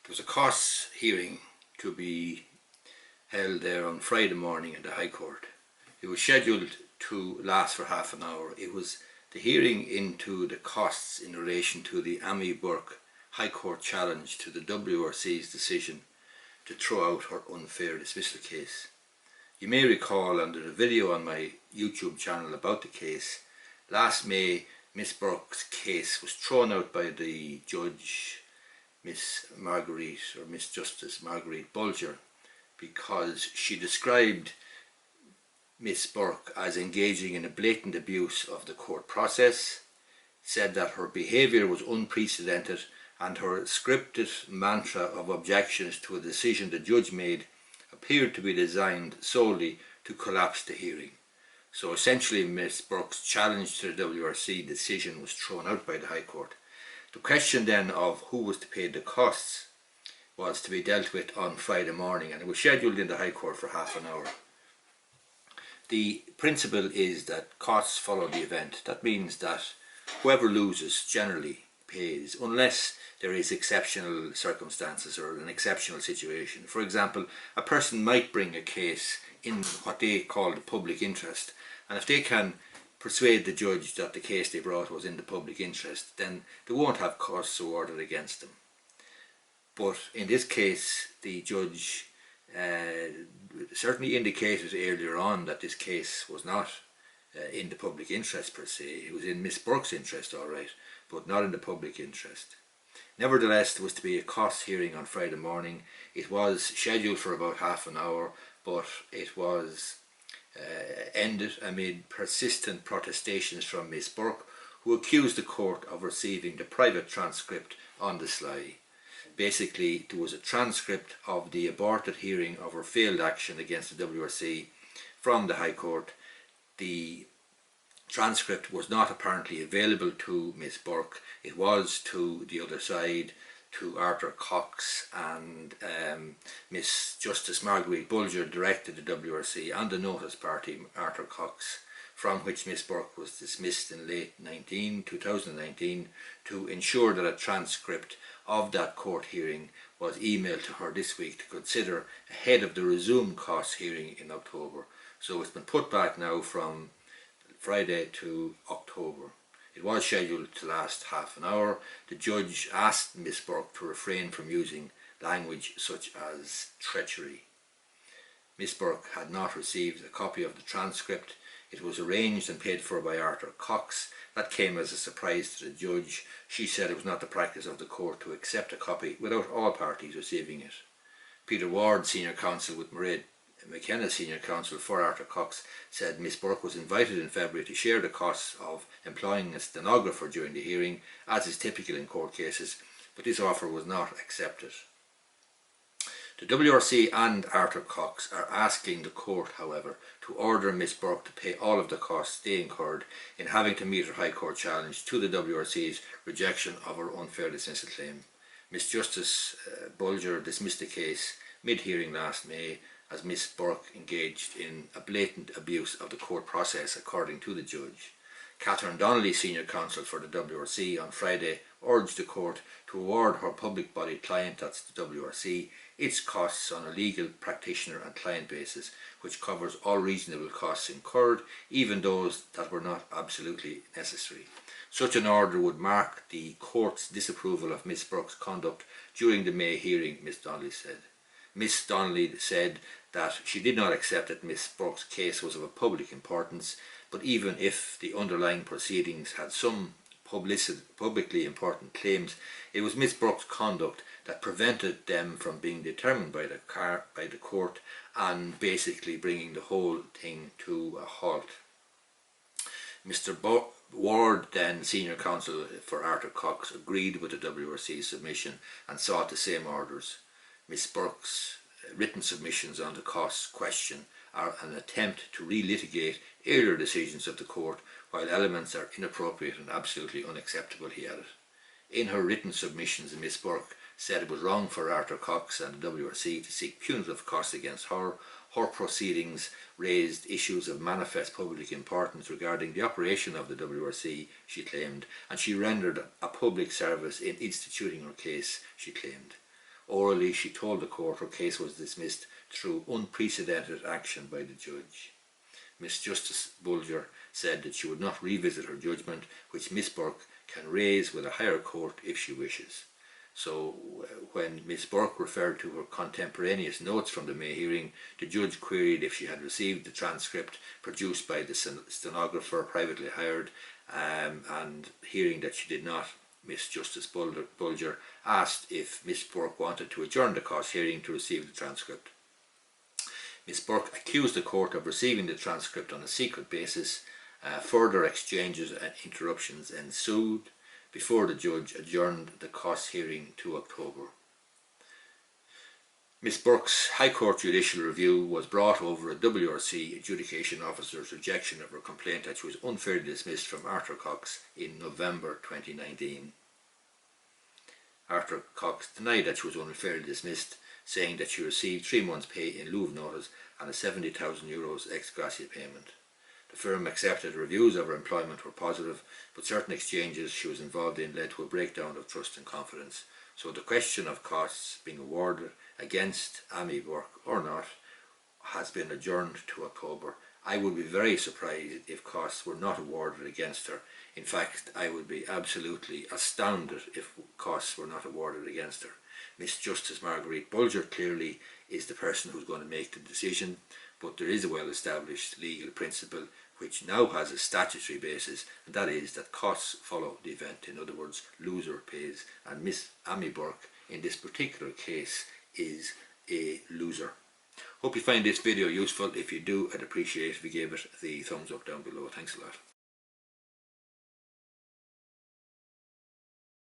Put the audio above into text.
There was a costs hearing to be held there on Friday morning in the High Court. It was scheduled to last for half an hour. It was the hearing into the costs in relation to the Ammi Burke High Court challenge to the WRC's decision to throw out her unfair dismissal case. You may recall under a video on my YouTube channel about the case, last May Miss Burke's case was thrown out by the judge, Miss Justice Marguerite Bulger, because she described Miss Burke as engaging in a blatant abuse of the court process, said that her behaviour was unprecedented and her scripted mantra of objections to a decision the judge made appeared to be designed solely to collapse the hearing. So essentially Miss Burke's challenge to the WRC decision was thrown out by the High Court. The question then of who was to pay the costs was to be dealt with on Friday morning, and it was scheduled in the High Court for half an hour. The principle is that costs follow the event. That means that whoever loses generally pays, unless there is exceptional circumstances or an exceptional situation. For example, a person might bring a case in what they call the public interest, and if they can persuade the judge that the case they brought was in the public interest, then they won't have costs awarded against them. But in this case, the judge certainly indicated earlier on that this case was not in the public interest per se. It was in Miss Burke's interest, all right, but not in the public interest. Nevertheless, there was to be a cost hearing on Friday morning. It was scheduled for about half an hour, but it was ended amid persistent protestations from Miss Burke, who accused the court of receiving the private transcript on the sly. Basically, there was a transcript of the aborted hearing of her failed action against the WRC from the High Court. The transcript was not apparently available to Miss Burke. It was to the other side, to Arthur Cox, and Miss Justice Marguerite Bulger directed the WRC and the notice party, Arthur Cox, from which Miss Burke was dismissed in late 2019, to ensure that a transcript of that court hearing was emailed to her this week to consider ahead of the resumed costs hearing in October. So it's been put back now from Friday to October. It was scheduled to last half an hour. The judge asked Miss Burke to refrain from using language such as treachery. Miss Burke had not received a copy of the transcript. It was arranged and paid for by Arthur Cox. That came as a surprise to the judge. She said it was not the practice of the court to accept a copy without all parties receiving it. Peter Ward, senior counsel with Mairead McKenna, senior counsel for Arthur Cox, said Miss Burke was invited in February to share the costs of employing a stenographer during the hearing, as is typical in court cases, but this offer was not accepted. The WRC and Arthur Cox are asking the court, however, to order Miss Burke to pay all of the costs they incurred in having to meet her High Court challenge to the WRC's rejection of her unfair dismissal claim. Miss Justice Bulger dismissed the case mid-hearing last May as Miss Burke engaged in a blatant abuse of the court process, according to the judge. Catherine Donnelly, senior counsel for the WRC, on Friday urged the court to award her public body client, that's the WRC, its costs on a legal practitioner and client basis, which covers all reasonable costs incurred, even those that were not absolutely necessary. Such an order would mark the court's disapproval of Miss Burke's conduct during the May hearing, Miss Donnelly said. Miss Donnelly said that she did not accept that Miss Burke's case was of a public importance, but even if the underlying proceedings had some publicly important claims, it was Miss Burke's conduct that prevented them from being determined by the court and basically bringing the whole thing to a halt. Mr. Ward, then senior counsel for Arthur Cox, agreed with the WRC's submission and sought the same orders. Miss Burke's written submissions on the costs question are an attempt to relitigate earlier decisions of the court, while elements are inappropriate and absolutely unacceptable, he added. In her written submissions, Miss Burke said it was wrong for Arthur Cox and the WRC to seek punitive costs against her. Her proceedings raised issues of manifest public importance regarding the operation of the WRC, she claimed, and she rendered a public service in instituting her case, she claimed. Orally, she told the court her case was dismissed through unprecedented action by the judge. Miss Justice Bulger said that she would not revisit her judgment, which Miss Burke can raise with a higher court if she wishes. So when Miss Burke referred to her contemporaneous notes from the May hearing, the judge queried if she had received the transcript produced by the stenographer privately hired, and hearing that she did not, Miss Justice Bulger asked if Miss Burke wanted to adjourn the cause hearing to receive the transcript. Miss Burke accused the court of receiving the transcript on a secret basis. Further exchanges and interruptions ensued before the judge adjourned the cause hearing to October. Miss Burke's High Court judicial review was brought over a WRC adjudication officer's rejection of her complaint that she was unfairly dismissed from Arthur Cox in November 2019. Arthur Cox denied that she was unfairly dismissed, saying that she received 3 months' pay in lieu of notice and a €70,000 ex gratia payment. The firm accepted reviews of her employment were positive, but certain exchanges she was involved in led to a breakdown of trust and confidence. So the question of costs being awarded against Ammi Burke or not has been adjourned to October. I would be very surprised if costs were not awarded against her. In fact, I would be absolutely astounded if costs were not awarded against her. Miss Justice Marguerite Bulger clearly is the person who's going to make the decision, but there is a well-established legal principle which now has a statutory basis, and that is that costs follow the event. In other words, loser pays, and Miss Ammi Burke in this particular case is a loser. Hope you find this video useful. If you do, I'd appreciate if you gave it the thumbs up down below. Thanks a lot.